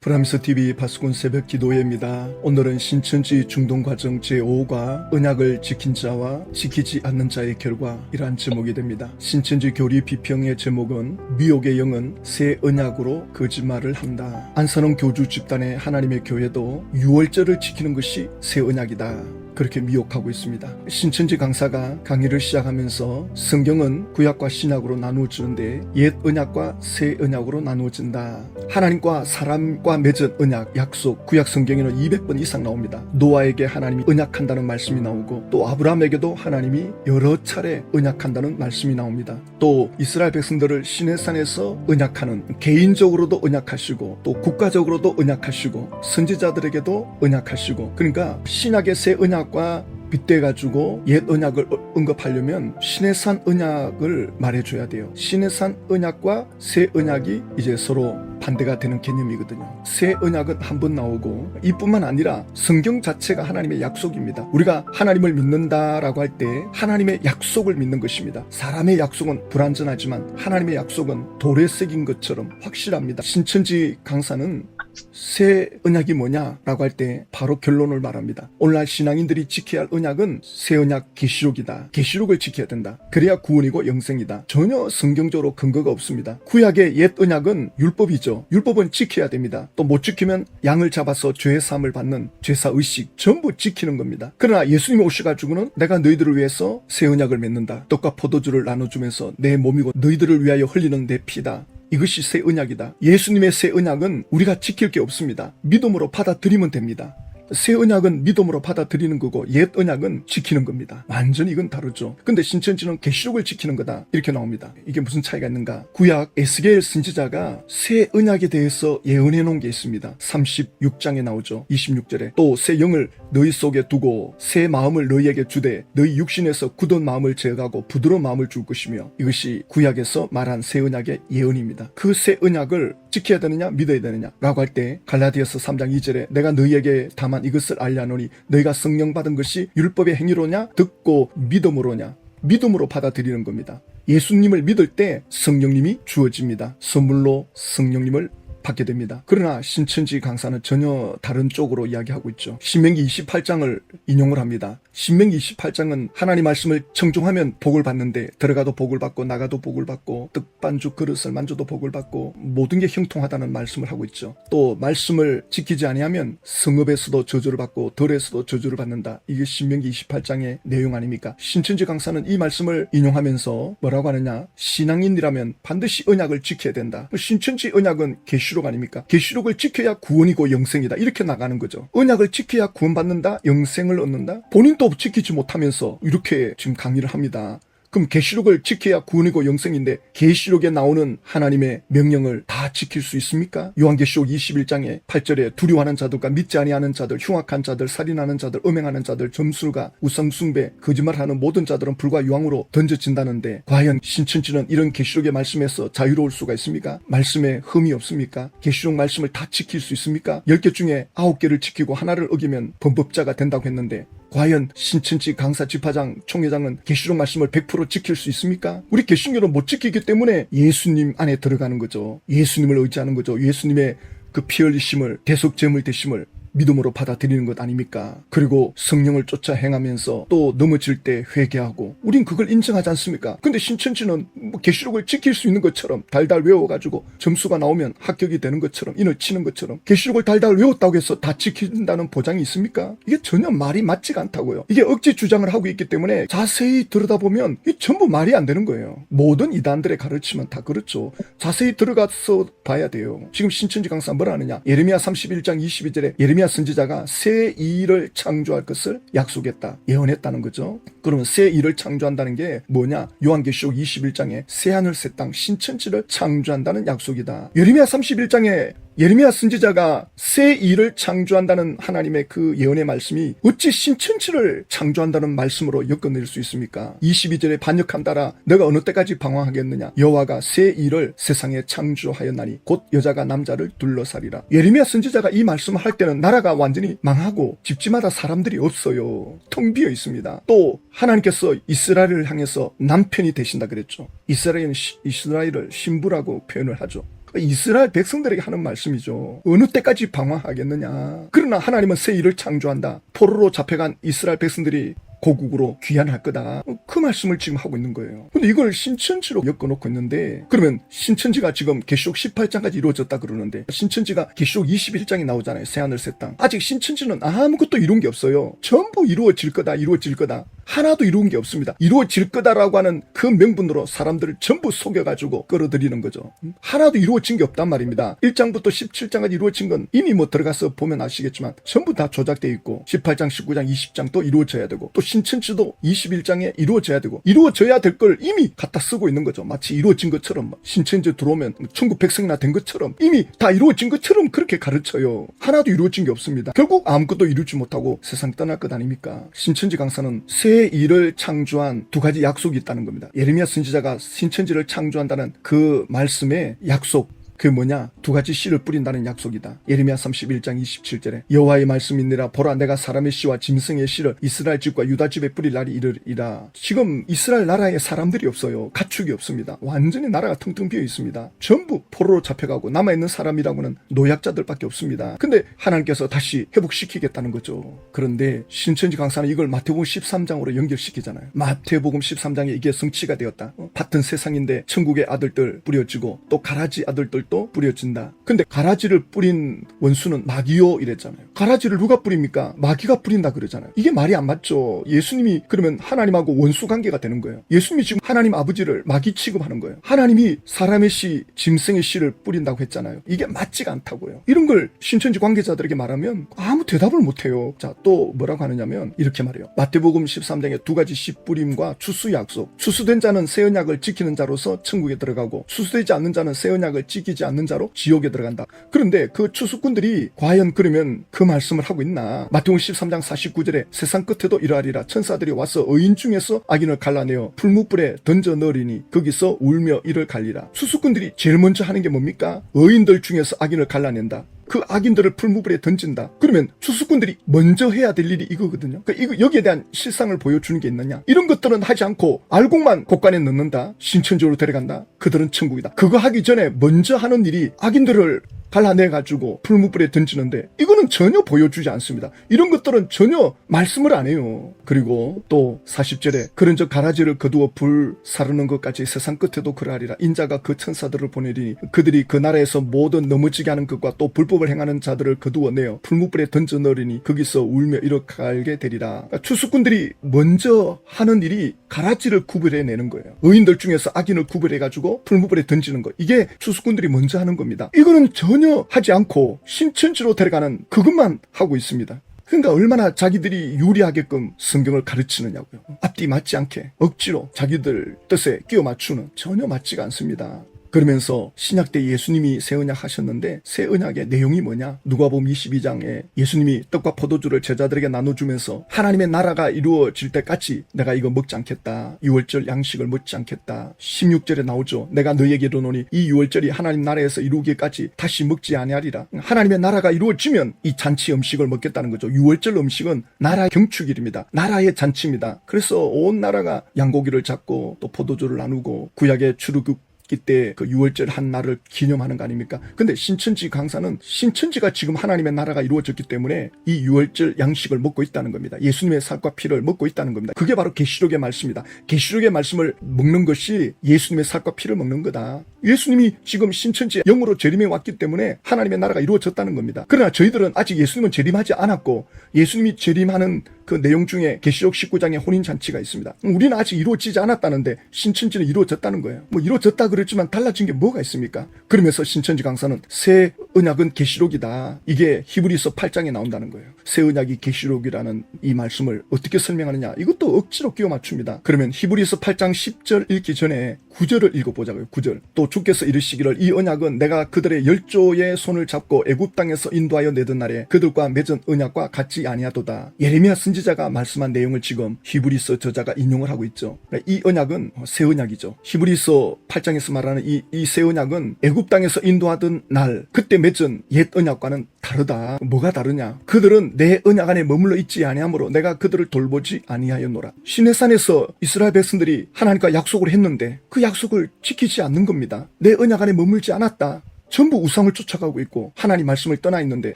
프람스TV 파수꾼 새벽 기도회입니다. 오늘은 신천지 중동과정 제5가 언약을 지킨 자와 지키지 않는 자의 결과이란 제목이 됩니다. 신천지 교리 비평의 제목은 미혹의 영은 새 언약으로 거짓말을 한다. 안산원 교주 집단의 하나님의 교회도 유월절을 지키는 것이 새 언약이다, 그렇게 미혹하고 있습니다. 신천지 강사가 강의를 시작하면서 성경은 구약과 신약으로 나누어지는데 옛 언약과 새 언약으로 나누어진다. 하나님과 사람과 맺은 언약, 약속, 구약 성경에는 200번 이상 나옵니다. 노아에게 하나님이 언약한다는 말씀이 나오고, 또 아브라함에게도 하나님이 여러 차례 언약한다는 말씀이 나옵니다. 또 이스라엘 백성들을 시내산에서 언약하는, 개인적으로도 언약하시고 또 국가적으로도 언약하시고 선지자들에게도 언약하시고, 그러니까 신약의 새 언약 과 빗대가지고 옛 언약을 언급하려면 시내산 언약을 말해줘야 돼요. 시내산 언약과 새 언약이 이제 서로 반대가 되는 개념이거든요. 새 언약은 한 번 나오고, 이뿐만 아니라 성경 자체가 하나님의 약속입니다. 우리가 하나님을 믿는다라고 할 때 하나님의 약속을 믿는 것입니다. 사람의 약속은 불완전하지만 하나님의 약속은 돌에 새긴 것처럼 확실합니다. 신천지 강사는 새 언약이 뭐냐라고 할 때 바로 결론을 말합니다. 오늘날 신앙인들이 지켜야 할 언약은 새 언약 계시록이다. 계시록을 지켜야 된다. 그래야 구원이고 영생이다. 전혀 성경적으로 근거가 없습니다. 구약의 옛 언약은 율법이죠. 율법은 지켜야 됩니다. 또 못 지키면 양을 잡아서 죄 사함을 받는 죄사의식 전부 지키는 겁니다. 그러나 예수님이 오셔가지고는 내가 너희들을 위해서 새 언약을 맺는다. 떡과 포도주를 나눠주면서 내 몸이고 너희들을 위하여 흘리는 내 피다. 이것이 새 언약이다. 예수님의 새 언약은 우리가 지킬 게 없습니다. 믿음으로 받아들이면 됩니다. 새 언약은 믿음으로 받아들이는 거고 옛 언약은 지키는 겁니다. 완전히 이건 다르죠. 근데 신천지는 계시록을 지키는 거다, 이렇게 나옵니다. 이게 무슨 차이가 있는가? 구약 에스겔 선지자가 새 언약에 대해서 예언해 놓은 게 있습니다. 36장에 나오죠. 26절에 또 새 영을 너희 속에 두고 새 마음을 너희에게 주되 너희 육신에서 굳은 마음을 제어하고 부드러운 마음을 줄 것이며, 이것이 구약에서 말한 새 언약의 예언입니다. 그 새 언약을 지켜야 되느냐 믿어야 되느냐 라고 할 때 갈라디아서 3장 2절에 내가 너희에게 다만 이것을 알려노니 너희가 성령 받은 것이 율법의 행위로냐 듣고 믿음으로냐. 믿음으로 받아들이는 겁니다. 예수님을 믿을 때 성령님이 주어집니다. 선물로 성령님을 받게 됩니다. 그러나 신천지 강사는 전혀 다른 쪽으로 이야기하고 있죠. 신명기 28장을 인용을 합니다. 신명기 28장은 하나님 말씀을 청종하면 복을 받는데 들어가도 복을 받고 나가도 복을 받고 떡반죽 그릇을 만져도 복을 받고 모든 게 형통하다는 말씀을 하고 있죠. 또 말씀을 지키지 아니하면 성읍에서도 저주를 받고 들에서도 저주를 받는다. 이게 신명기 28장의 내용 아닙니까? 신천지 강사는 이 말씀을 인용하면서 뭐라고 하느냐, 신앙인이라면 반드시 언약을 지켜야 된다. 신천지 언약은 계시록 아닙니까? 계시록을 지켜야 구원이고 영생이다, 이렇게 나가는 거죠. 언약을 지켜야 구원받는다, 영생을 얻는다. 본인도 지키지 못하면서 이렇게 지금 강의를 합니다. 그럼 계시록을 지켜야 구원이고 영생인데 계시록에 나오는 하나님의 명령을 다 지킬 수 있습니까? 요한계시록 21장에 8절에 두려워하는 자들과 믿지 아니하는 자들, 흉악한 자들, 살인하는 자들, 음행하는 자들, 점술가, 우상숭배, 거짓말하는 모든 자들은 불과 유황으로 던져진다는데, 과연 신천지는 이런 계시록의 말씀에서 자유로울 수가 있습니까? 말씀에 흠이 없습니까? 계시록 말씀을 다 지킬 수 있습니까? 10개 중에 9개를 지키고 하나를 어기면 범법자가 된다고 했는데, 과연 신천지 강사 집화장 총회장은 계시록 말씀을 100% 지킬 수 있습니까? 우리 개신교는 못 지키기 때문에 예수님 안에 들어가는 거죠. 예수님을 의지하는 거죠. 예수님의 그 피 흘리심을, 대속제물 되심을 믿음으로 받아들이는 것 아닙니까? 그리고 성령을 쫓아 행하면서 또 넘어질 때 회개하고, 우린 그걸 인정하지 않습니까? 근데 신천지는 계시록을 지킬 수 있는 것처럼 달달 외워가지고 점수가 나오면 합격이 되는 것처럼, 인을 치는 것처럼 계시록을 달달 외웠다고 해서 다 지킨다는 보장이 있습니까? 이게 전혀 말이 맞지가 않다고요. 이게 억지 주장을 하고 있기 때문에 자세히 들여다보면 이게 전부 말이 안 되는 거예요. 모든 이단들의 가르침은 다 그렇죠. 자세히 들어가서 봐야 돼요. 지금 신천지 강사 뭐라 하느냐, 예레미야 31장 22절에 예레미야 선지자가 새 일을 창조할 것을 약속했다, 예언했다는 거죠. 그러면 새 일을 창조한다는 게 뭐냐? 요한계시록 21장에 새하늘 새 땅 신천지를 창조한다는 약속이다. 예레미야 31장에 예레미야 선지자가 새 일을 창조한다는 하나님의 그 예언의 말씀이 어찌 신천지를 창조한다는 말씀으로 엮어낼 수 있습니까? 22절에 반역한다라 너가 어느 때까지 방황하겠느냐? 여호와가 새 일을 세상에 창조하였나니 곧 여자가 남자를 둘러싸리라. 예레미야 선지자가 이 말씀을 할 때는 나라가 완전히 망하고 집집마다 사람들이 없어요. 텅 비어 있습니다. 또 하나님께서 이스라엘을 향해서 남편이 되신다 그랬죠. 이스라엘은 이스라엘을 신부라고 표현을 하죠. 이스라엘 백성들에게 하는 말씀이죠. 어느 때까지 방황하겠느냐. 그러나 하나님은 새 일을 창조한다. 포로로 잡혀간 이스라엘 백성들이 고국으로 귀환할 거다. 그 말씀을 지금 하고 있는 거예요. 근데 이걸 신천지로 엮어놓고 있는데, 그러면 신천지가 지금 계시록 18장까지 이루어졌다 그러는데, 신천지가 계시록 21장이 나오잖아요. 새하늘 새 땅. 아직 신천지는 아무것도 이룬 게 없어요. 전부 이루어질 거다, 이루어질 거다. 하나도 이룬 게 없습니다. 이루어질 거다라고 하는 그 명분으로 사람들을 전부 속여가지고 끌어들이는 거죠. 하나도 이루어진 게 없단 말입니다. 1장부터 17장까지 이루어진 건 이미 뭐 들어가서 보면 아시겠지만 전부 다 조작되어 있고, 18장, 19장, 20장 또 이루어져야 되고, 또 신천지도 21장에 이루어져야 되고, 이루어져야 될 걸 이미 갖다 쓰고 있는 거죠. 마치 이루어진 것처럼, 신천지 들어오면 천국 백성이나 된 것처럼, 이미 다 이루어진 것처럼 그렇게 가르쳐요. 하나도 이루어진 게 없습니다. 결국 아무것도 이루지 못하고 세상 떠날 것 아닙니까? 신천지 강사는 새 일을 창조한 두 가지 약속이 있다는 겁니다. 예레미야 선지자가 신천지를 창조한다는 그 말씀의 약속, 그게 뭐냐? 두 가지 씨를 뿌린다는 약속이다. 예레미야 31장 27절에 여호와의 말씀이니라. 보라, 내가 사람의 씨와 짐승의 씨를 이스라엘 집과 유다 집에 뿌릴 날이 이르리라. 지금 이스라엘 나라에 사람들이 없어요. 가축이 없습니다. 완전히 나라가 텅텅 비어 있습니다. 전부 포로로 잡혀가고 남아있는 사람이라고는 노약자들밖에 없습니다. 근데 하나님께서 다시 회복시키겠다는 거죠. 그런데 신천지 강사는 이걸 마태복음 13장으로 연결시키잖아요. 마태복음 13장에 이게 성취가 되었다. 같은 세상인데 천국의 아들들 뿌려지고 또 가라지 아들들 또 뿌려진다. 근데 가라지를 뿌린 원수는 마귀요 이랬잖아요. 가라지를 누가 뿌립니까? 마귀가 뿌린다 그러잖아요. 이게 말이 안 맞죠. 예수님이 그러면 하나님하고 원수 관계가 되는 거예요. 예수님이 지금 하나님 아버지를 마귀 취급하는 거예요. 하나님이 사람의 씨, 짐승의 씨를 뿌린다고 했잖아요. 이게 맞지가 않다고요. 이런 걸 신천지 관계자들에게 말하면 아무 대답을 못해요. 자, 또 뭐라고 하느냐면 이렇게 말해요. 마태복음 13장에 두 가지 씨 뿌림과 추수 약속. 추수된 자는 새 언약을 지키는 자로서 천국에 들어가고, 추수되지 않는 자는 새 언약을 지키지 않는 자로 지옥에 들어간다. 그런데 그 추수꾼들이 과연 그러면 그 말씀을 하고 있나? 마태복음 13장 49절에 세상 끝에도 이러하리라. 천사들이 와서 의인 중에서 악인을 갈라내어 풀무불에 던져 넣으리니 거기서 울며 이를 갈리라. 추수꾼들이 제일 먼저 하는 게 뭡니까? 의인들 중에서 악인을 갈라낸다. 그 악인들을 풀무불에 던진다. 그러면 추수꾼들이 먼저 해야 될 일이 이거거든요. 그러니까 여기에 대한 실상을 보여주는 게 있느냐? 이런 것들은 하지 않고 알곡만 곳간에 넣는다. 신천지로 데려간다. 그들은 천국이다. 그거 하기 전에 먼저 하는 일이 악인들을 갈라내가지고 풀무불에 던지는데, 이거는 전혀 보여주지 않습니다. 이런 것들은 전혀 말씀을 안 해요. 그리고 또 40절에 그런즉 가라지를 거두어 불 사르는 것까지 세상 끝에도 그러하리라. 인자가 그 천사들을 보내리니 그들이 그 나라에서 모든 넘어지게 하는 것과 또 불법을 행하는 자들을 거두어내어 풀무불에 던져 넣으리니 거기서 울며 이렇게 갈게 되리라. 그러니까 추수꾼들이 먼저 하는 일이 가라지를 구별해내는 거예요. 의인들 중에서 악인을 구별해가지고 풀무불에 던지는 거. 이게 추수꾼들이 먼저 하는 겁니다. 이거는 전혀 하지 않고 신천지로 데려가는 그것만 하고 있습니다. 그러니까 얼마나 자기들이 유리하게끔 성경을 가르치느냐고요. 앞뒤 맞지 않게 억지로 자기들 뜻에 끼워 맞추는, 전혀 맞지가 않습니다. 그러면서 신약 때 예수님이 새 언약 하셨는데 새 언약의 내용이 뭐냐? 누가복음 22장에 예수님이 떡과 포도주를 제자들에게 나눠주면서 하나님의 나라가 이루어질 때까지 내가 이거 먹지 않겠다. 유월절 양식을 먹지 않겠다. 16절에 나오죠. 내가 너희에게 이르노니 이 유월절이 하나님 나라에서 이루기까지 다시 먹지 아니하리라. 하나님의 나라가 이루어지면 이 잔치 음식을 먹겠다는 거죠. 유월절 음식은 나라의 경축일입니다. 나라의 잔치입니다. 그래서 온 나라가 양고기를 잡고 또 포도주를 나누고 구약의 출애굽 때 그 유월절 한 날을 기념하는 거 아닙니까? 근데 신천지 강사는 신천지가 지금 하나님의 나라가 이루어졌기 때문에 이 유월절 양식을 먹고 있다는 겁니다. 예수님의 살과 피를 먹고 있다는 겁니다. 그게 바로 계시록의 말씀이다. 계시록의 말씀을 먹는 것이 예수님의 살과 피를 먹는 거다. 예수님이 지금 신천지에 영으로 재림해 왔기 때문에 하나님의 나라가 이루어졌다는 겁니다. 그러나 저희들은 아직 예수님은 재림하지 않았고, 예수님이 재림하는 그 내용 중에 계시록 19장에 혼인잔치가 있습니다. 우리는 아직 이루어지지 않았다는데 신천지는 이루어졌다는 거예요. 뭐 이루어졌다 그랬지만 달라진 게 뭐가 있습니까? 그러면서 신천지 강사는 새 언약은 계시록이다. 이게 히브리서 8장에 나온다는 거예요. 새 언약이 계시록이라는 이 말씀을 어떻게 설명하느냐? 이것도 억지로 끼워 맞춥니다. 그러면 히브리서 8장 10절 읽기 전에 9절을 읽어보자고요. 9절. 또 주께서 이르시기를 이 언약은 내가 그들의 열조의 손을 잡고 애굽 땅에서 인도하여 내던 날에 그들과 맺은 언약과 같지 아니하도다. 예레미야 선지자가 말씀한 내용을 지금 히브리서 저자가 인용을 하고 있죠. 이 언약은 새 언약이죠. 히브리서 8장에서 말하는 이 새 언약은 애굽 땅에서 인도하던 날 그때 맺은 옛 언약과는 다르다. 뭐가 다르냐? 그들은 내 언약 안에 머물러 있지 아니하므로 내가 그들을 돌보지 아니하였노라. 시내산에서 이스라엘 백성들이 하나님과 약속을 했는데 그 약속을 지키지 않는 겁니다. 내 언약 안에 머물지 않았다. 전부 우상을 쫓아가고 있고 하나님 말씀을 떠나 있는데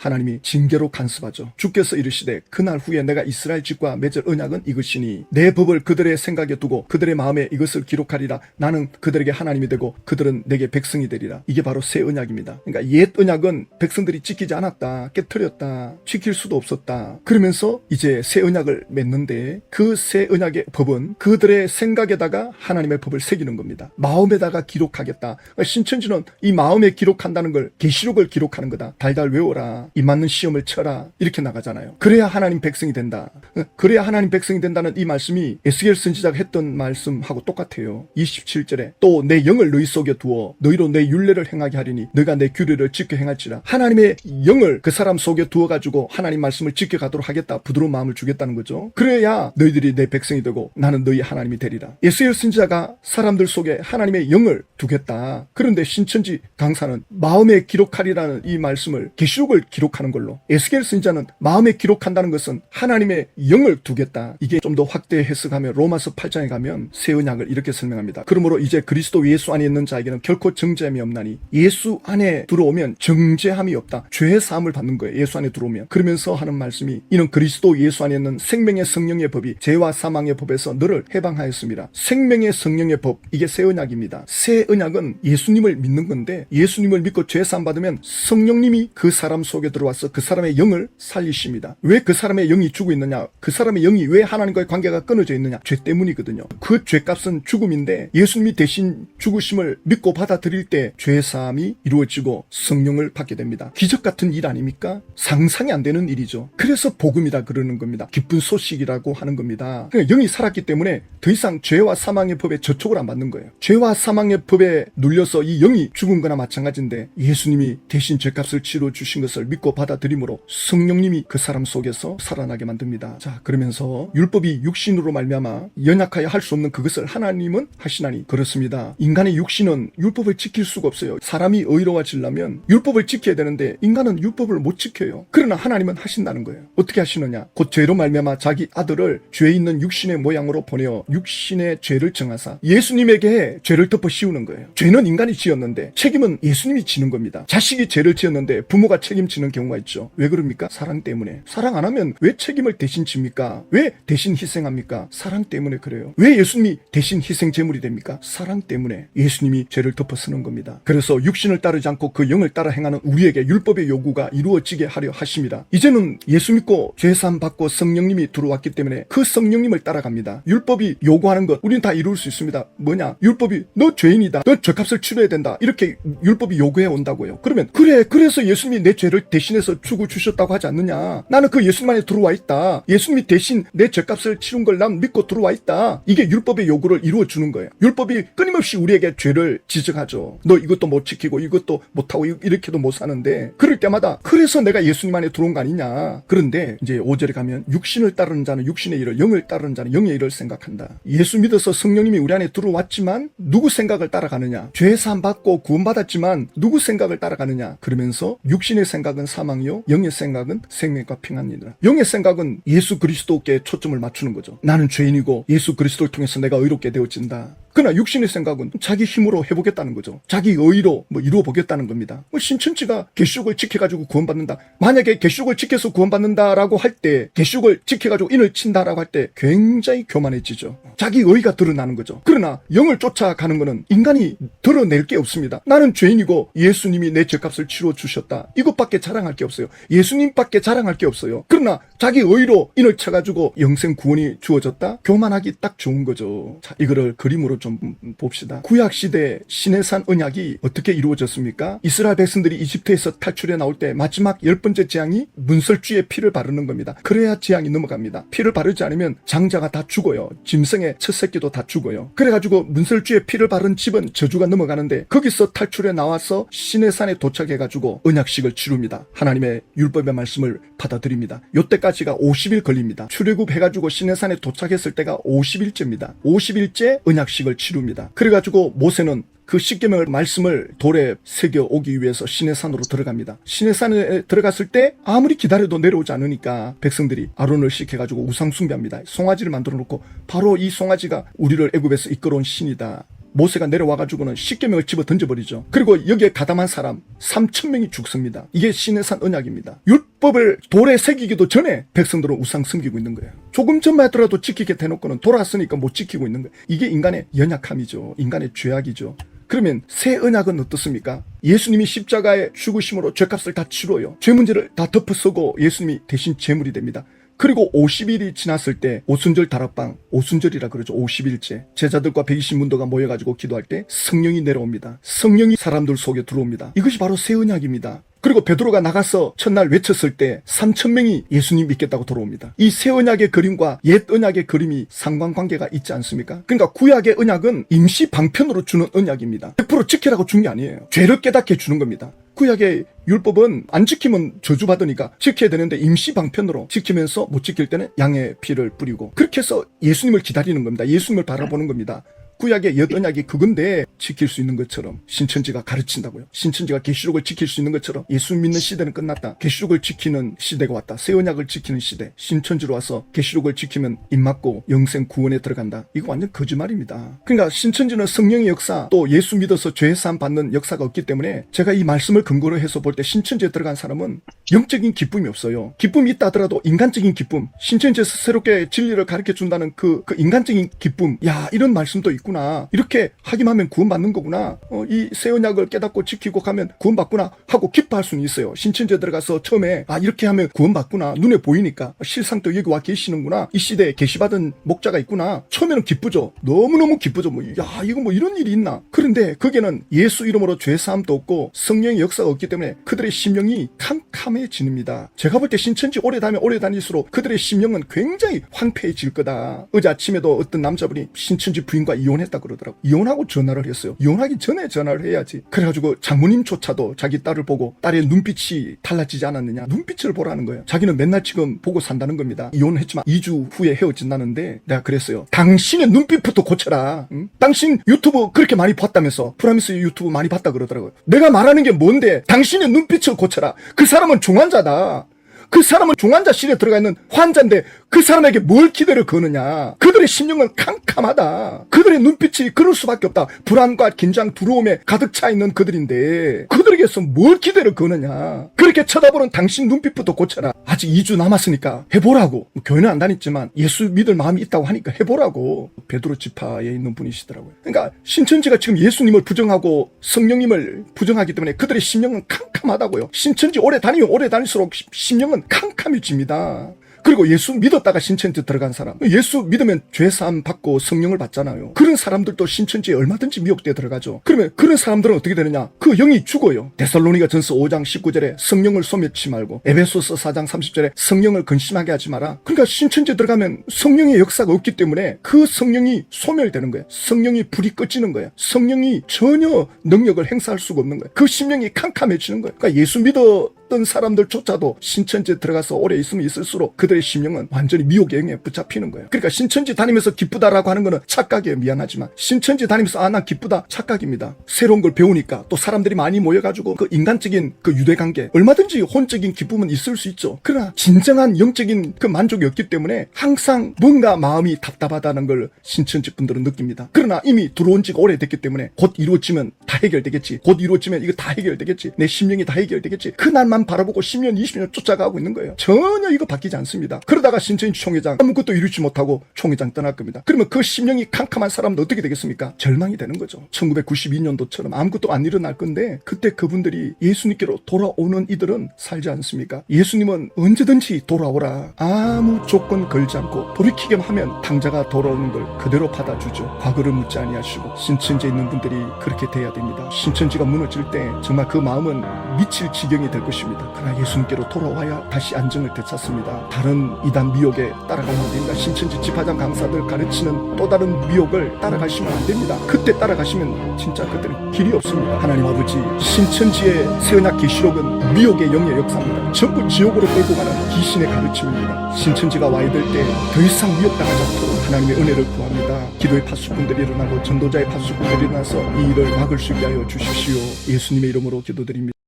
하나님이 징계로 간섭하죠. 주께서 이르시되 그날 후에 내가 이스라엘 집과 맺을 언약은 이것이니 내 법을 그들의 생각에 두고 그들의 마음에 이것을 기록하리라. 나는 그들에게 하나님이 되고 그들은 내게 백성이 되리라. 이게 바로 새 언약입니다. 그러니까 옛 언약은 백성들이 지키지 않았다, 깨트렸다, 지킬 수도 없었다. 그러면서 이제 새 언약을 맺는데 그 새 언약의 법은 그들의 생각에다가 하나님의 법을 새기는 겁니다. 마음에다가 기록하겠다. 그러니까 신천지는 이 마음에 기록한다는 걸 계시록을 기록하는 거다. 달달 외워라. 이 맞는 시험을 쳐라. 이렇게 나가잖아요. 그래야 하나님 백성이 된다. 그래야 하나님 백성이 된다는 이 말씀이 에스겔 선지자가 했던 말씀하고 똑같아요. 27절에 또 내 영을 너희 속에 두어 너희로 내 율례를 행하게 하리니 너희가 내 규례를 지켜 행할지라. 하나님의 영을 그 사람 속에 두어가지고 하나님 말씀을 지켜가도록 하겠다. 부드러운 마음을 주겠다는 거죠. 그래야 너희들이 내 백성이 되고 나는 너희 하나님이 되리라. 에스겔 선지자가 사람들 속에 하나님의 영을 두겠다. 그런데 신천지 강사는 마음에 기록하리라는 이 말씀을 계시록을 기록하는 걸로, 에스겔 선지자는 마음에 기록한다는 것은 하나님의 영을 두겠다. 이게 좀 더 확대 해석하면 로마서 8장에 가면 새 언약을 이렇게 설명합니다. 그러므로 이제 그리스도 예수 안에 있는 자에게는 결코 정죄함이 없나니 예수 안에 들어오면 정죄함이 없다. 죄 사함을 받는 거예요. 예수 안에 들어오면. 그러면서 하는 말씀이 이는 그리스도 예수 안에 있는 생명의 성령의 법이 죄와 사망의 법에서 너를 해방하였습니다. 생명의 성령의 법, 이게 새 언약입니다. 새 언약은 예수님을 믿는 건데 예수님을 믿고 죄 사함 받으면 성령님이 그 사람 속에 들어와서 그 사람의 영을 살리십니다. 왜 그 사람의 영이 죽어 있느냐? 그 사람의 영이 왜 하나님과의 관계가 끊어져 있느냐? 죄 때문이거든요. 그 죄값은 죽음인데 예수님이 대신 죽으심을 믿고 받아들일 때 죄 사함이 이루어지고 성령을 받게 됩니다. 기적 같은 일 아닙니까? 상상이 안 되는 일이죠. 그래서 복음이라 그러는 겁니다. 기쁜 소식이라고 하는 겁니다. 그러니까 영이 살았기 때문에 더 이상 죄와 사망의 법에 저촉을 안 받는 거예요. 죄와 사망의 법에 눌려서 이 영이 죽은 거나 마찬가지인데 예수님이 대신 죄값을 치러 주신 것을 믿고 받아들임으로 성령님이 그 사람 속에서 살아나게 만듭니다. 자, 그러면서 율법이 육신으로 말미암아 연약하여 할 수 없는 그것을 하나님은 하시나니 그렇습니다. 인간의 육신은 율법을 지킬 수가 없어요. 사람이 의로워지려면 율법을 지켜야 되는데 인간은 율법을 못 지켜요. 그러나 하나님은 하신다는 거예요. 어떻게 하시느냐? 곧 죄로 말미암아 자기 아들을 죄 있는 육신의 모양으로 보내어 육신의 죄를 정하사 예수님에게 죄를 덮어 씌우는 거예요. 죄는 인간이 지었는데 책임은 예수님이 지는 겁니다. 자식이 죄를 지었는데 부모가 책임지는 경우가 있죠. 왜 그럽니까? 사랑 때문에. 사랑 안 하면 왜 책임을 대신 집니까? 왜 대신 희생합니까? 사랑 때문에 그래요. 왜 예수님이 대신 희생 제물이 됩니까? 사랑 때문에. 예수님이 죄를 덮어 쓰는 겁니다. 그래서 육신을 따르지 않고 그 영을 따라 행하는 우리에게 율법의 요구가 이루어지게 하려 하십니다. 이제는 예수 믿고 죄사함 받고 성령님이 들어왔기 때문에 그 성령님을 따라갑니다. 율법이 요구하는 것 우리는 다 이룰 수 있습니다. 뭐냐? 율법이 너 죄인이다. 너 죄값을 치러야 된다. 이렇게 율법이 요구해 온다고요. 그러면 그래서 예수님이 내 죄를 대신해서 주고 주셨다고 하지 않느냐? 나는 그 예수님 안에 들어와 있다. 예수님이 대신 내 죄값을 치른 걸 난 믿고 들어와 있다. 이게 율법의 요구를 이루어 주는 거예요. 율법이 끊임없이 우리에게 죄를 지적하죠. 너 이것도 못 지키고 이것도 못하고 이렇게도 못 사는데 그럴 때마다 그래서 내가 예수님 안에 들어온 거 아니냐. 그런데 이제 5절에 가면 육신을 따르는 자는 육신의 일을, 영을 따르는 자는 영의 일을 생각한다. 예수 믿어서 성령님이 우리 안에 들어왔지만 누구 생각을 따라가느냐? 죄 사함 받고 구원받았지만 누구 생각을 따라가느냐? 그러면서 육신의 생각은 사망이요 영의 생각은 생명과 평안이니라. 영의 생각은 예수 그리스도께 초점을 맞추는 거죠. 나는 죄인이고 예수 그리스도를 통해서 내가 의롭게 되어진다. 그러나 육신의 생각은 자기 힘으로 해보겠다는 거죠. 자기 의로 이루어보겠다는 겁니다. 신천지가 계시록을 지켜가지고 구원받는다. 만약에 계시록을 지켜서 구원받는다라고 할 때, 계시록을 지켜가지고 인을 친다라고 할 때 굉장히 교만해지죠. 자기 의가 드러나는 거죠. 그러나 영을 쫓아가는 것은 인간이 드러낼 게 없습니다. 나는 죄인이고 예수님이 내 죄값을 치러 주셨다. 이것밖에 자랑할 게 없어요. 예수님밖에 자랑할 게 없어요. 그러나 자기 의로 인을 쳐가지고 영생 구원이 주어졌다? 교만하기 딱 좋은 거죠. 자, 이거를 그림으로 좀 봅시다. 구약시대 시내산 언약이 어떻게 이루어졌습니까? 이스라엘 백성들이 이집트에서 탈출해 나올 때 마지막 10번째 재앙이 문설주에 피를 바르는 겁니다. 그래야 재앙이 넘어갑니다. 피를 바르지 않으면 장자가 다 죽어요. 짐승의 첫 새끼도 다 죽어요. 그래가지고 문설주에 피를 바른 집은 저주가 넘어가는데 거기서 탈출해 나와서 시내산에 도착해가지고 언약식을 치룹니다. 하나님의 율법의 말씀을 받아들입니다. 요때까지가 50일 걸립니다. 출애굽해가지고 시내산에 도착했을 때가 50일째입니다. 50일째 언약식을 치룹니다. 그래가지고 모세는 그 십계명의 말씀을 돌에 새겨 오기 위해서 시내산으로 들어갑니다. 시내산에 들어갔을 때 아무리 기다려도 내려오지 않으니까 백성들이 아론을 시켜가지고 우상 숭배합니다. 송아지를 만들어 놓고 바로 이 송아지가 우리를 애굽에서 이끌어온 신이다. 모세가 내려와가지고는 10계명을 집어 던져버리죠. 그리고 여기에 가담한 사람 3,000명이 죽습니다. 이게 시내산 언약입니다. 율법을 돌에 새기기도 전에 백성들은 우상 섬기고 있는 거예요. 조금 전만 하더라도 지키게 대놓고는 돌아왔으니까 못 지키고 있는 거예요. 이게 인간의 연약함이죠. 인간의 죄악이죠. 그러면 새 언약은 어떻습니까? 예수님이 십자가에 죽으심으로 죄값을 다 치러요. 죄 문제를 다 덮어쓰고 예수님이 대신 제물이 됩니다. 그리고 50일이 지났을 때 오순절 다락방, 오순절이라 그러죠. 50일째. 제자들과 120문도가 모여가지고 기도할 때 성령이 내려옵니다. 성령이 사람들 속에 들어옵니다. 이것이 바로 새 언약입니다. 그리고 베드로가 나가서 첫날 외쳤을 때 3,000명이 예수님 믿겠다고 돌아옵니다. 이 새 언약의 그림과 옛 언약의 그림이 상관관계가 있지 않습니까? 그러니까 구약의 언약은 임시 방편으로 주는 언약입니다. 100% 지키라고 준 게 아니에요. 죄를 깨닫게 주는 겁니다. 구약의 율법은 안 지키면 저주받으니까 지켜야 되는데 임시 방편으로 지키면서 못 지킬 때는 양의 피를 뿌리고 그렇게 해서 예수님을 기다리는 겁니다. 예수님을 바라보는 겁니다. 구약의 옛 언약이 그건데 지킬 수 있는 것처럼 신천지가 가르친다고요. 신천지가 계시록을 지킬 수 있는 것처럼 예수 믿는 시대는 끝났다. 계시록을 지키는 시대가 왔다. 새 언약을 지키는 시대. 신천지로 와서 계시록을 지키면 입맞고 영생 구원에 들어간다. 이거 완전 거짓말입니다. 그러니까 신천지는 성령의 역사 또 예수 믿어서 죄사함 받는 역사가 없기 때문에 제가 이 말씀을 근거로 해서 볼 때 신천지에 들어간 사람은 영적인 기쁨이 없어요. 기쁨이 있다 하더라도 인간적인 기쁨, 신천지에서 새롭게 진리를 가르쳐 준다는 그 인간적인 기쁨, 야 이런 말씀도 있구나. 이렇게 하기만 하면 구원받는 거구나. 이 새 언약을 깨닫고 지키고 가면 구원받구나 하고 기뻐할 수는 있어요. 신천지에 들어가서 처음에 이렇게 하면 구원받구나. 눈에 보이니까 실상 또 여기 와 계시는구나. 이 시대에 계시받은 목자가 있구나. 처음에는 기쁘죠. 너무너무 기쁘죠. 야 이거 뭐 이런 일이 있나. 그런데 거기는 예수 이름으로 죄사함도 없고 성령의 역사가 없기 때문에 그들의 심령이 캄캄해집니다. 제가 볼 때 신천지 오래 다닐수록 그들의 심령은 굉장히 황폐해질 거다. 어제 아침에도 어떤 남자분이 신천지 부인과 이혼했다 그러더라고. 이혼하고 전화를 했어요. 이혼하기 전에 전화를 해야지. 그래가지고 장모님조차도 자기 딸을 보고 딸의 눈빛이 달라지지 않았느냐. 눈빛을 보라는 거예요. 자기는 맨날 지금 보고 산다는 겁니다. 이혼했지만 2주 후에 헤어진다는데 내가 그랬어요. 당신의 눈빛부터 고쳐라. 응? 당신 유튜브 그렇게 많이 봤다면서. 프라미스 유튜브 많이 봤다 그러더라고요. 내가 말하는 게 뭔데 당신의 눈빛을 고쳐라. 그 사람은 중환자다. 그 사람은 중환자실에 들어가 있는 환자인데 그 사람에게 뭘 기대를 거느냐. 그들의 심령은 캄캄하다. 그들의 눈빛이 그럴 수밖에 없다. 불안과 긴장, 두려움에 가득 차 있는 그들인데 그들에게서 뭘 기대를 거느냐. 그렇게 쳐다보는 당신 눈빛부터 고쳐라. 아직 2주 남았으니까 해보라고. 교회는 안 다녔지만 예수 믿을 마음이 있다고 하니까 해보라고. 베드로 지파에 있는 분이시더라고요. 그러니까 신천지가 지금 예수님을 부정하고 성령님을 부정하기 때문에 그들의 심령은 캄캄하다고요. 신천지 오래 다닐수록 심령은 캄캄해집니다. 그리고 예수 믿었다가 신천지 들어간 사람, 예수 믿으면 죄사함 받고 성령을 받잖아요. 그런 사람들도 신천지에 얼마든지 미혹돼 들어가죠. 그러면 그런 사람들은 어떻게 되느냐? 그 영이 죽어요. 데살로니가 전서 5장 19절에 성령을 소멸치 말고, 에베소서 4장 30절에 성령을 근심하게 하지 마라. 그러니까 신천지에 들어가면 성령의 역사가 없기 때문에 그 성령이 소멸되는 거예요. 성령이 불이 꺼지는 거예요. 성령이 전혀 능력을 행사할 수가 없는 거예요. 그 심령이 캄캄해지는 거예요. 그러니까 예수 믿었던 사람들조차도 신천지에 들어가서 오래 있으면 있을수록 그들의 심령은 완전히 미혹의 영에 붙잡히는 거예요. 그러니까 신천지 다니면서 기쁘다라고 하는 거는 착각이에요. 미안하지만 신천지 다니면서 난 기쁘다, 착각입니다. 새로운 걸 배우니까 또 사람들이 많이 모여가지고 그 인간적인 그 유대관계, 얼마든지 혼적인 기쁨은 있을 수 있죠. 그러나 진정한 영적인 그 만족이 없기 때문에 항상 뭔가 마음이 답답하다는 걸 신천지 분들은 느낍니다. 그러나 이미 들어온 지가 오래됐기 때문에 곧 이루어지면 다 해결되겠지. 곧 이루어지면 이거 다 해결되겠지. 내 심령이 다 해결되겠지. 그날만 바라보고 10년, 20년 쫓아가고 있는 거예요. 전혀 이거 바뀌지 않습니다. 그러다가 신천지 총회장 아무것도 이루지 못하고 총회장 떠날 겁니다. 그러면 그 심령이 캄캄한 사람도 어떻게 되겠습니까? 절망이 되는 거죠. 1992년도처럼 아무것도 안 일어날 건데 그때 그분들이 예수님께로 돌아오는 이들은 살지 않습니까? 예수님은 언제든지 돌아오라. 아무 조건 걸지 않고 돌이키기만 하면 당자가 돌아오는 걸 그대로 받아주죠. 과거를 묻지 아니하시고 신천지에 있는 분들이 그렇게 돼야 됩니다. 신천지가 무너질 때 정말 그 마음은 미칠 지경이 될 것입니다. 그러나 예수님께로 돌아와야 다시 안정을 되찾습니다. 다른 이단 미혹에 따라가면 안 됩니다. 신천지 집화장 강사들 가르치는 또 다른 미혹을 따라가시면 안 됩니다. 그때 따라가시면 진짜 그때는 길이 없습니다. 하나님 아버지, 신천지의 새언약 계시록은 미혹의 영의 역사입니다. 전부 지옥으로 끌고 가는 귀신의 가르침입니다. 신천지가 와야 될 때 더 이상 미혹당하지 않도록 하나님의 은혜를 구합니다. 기도의 파수꾼들이 일어나고 전도자의 파수꾼들이 일어나서 이 일을 막을 수 있게 하여 주십시오. 예수님의 이름으로 기도드립니다.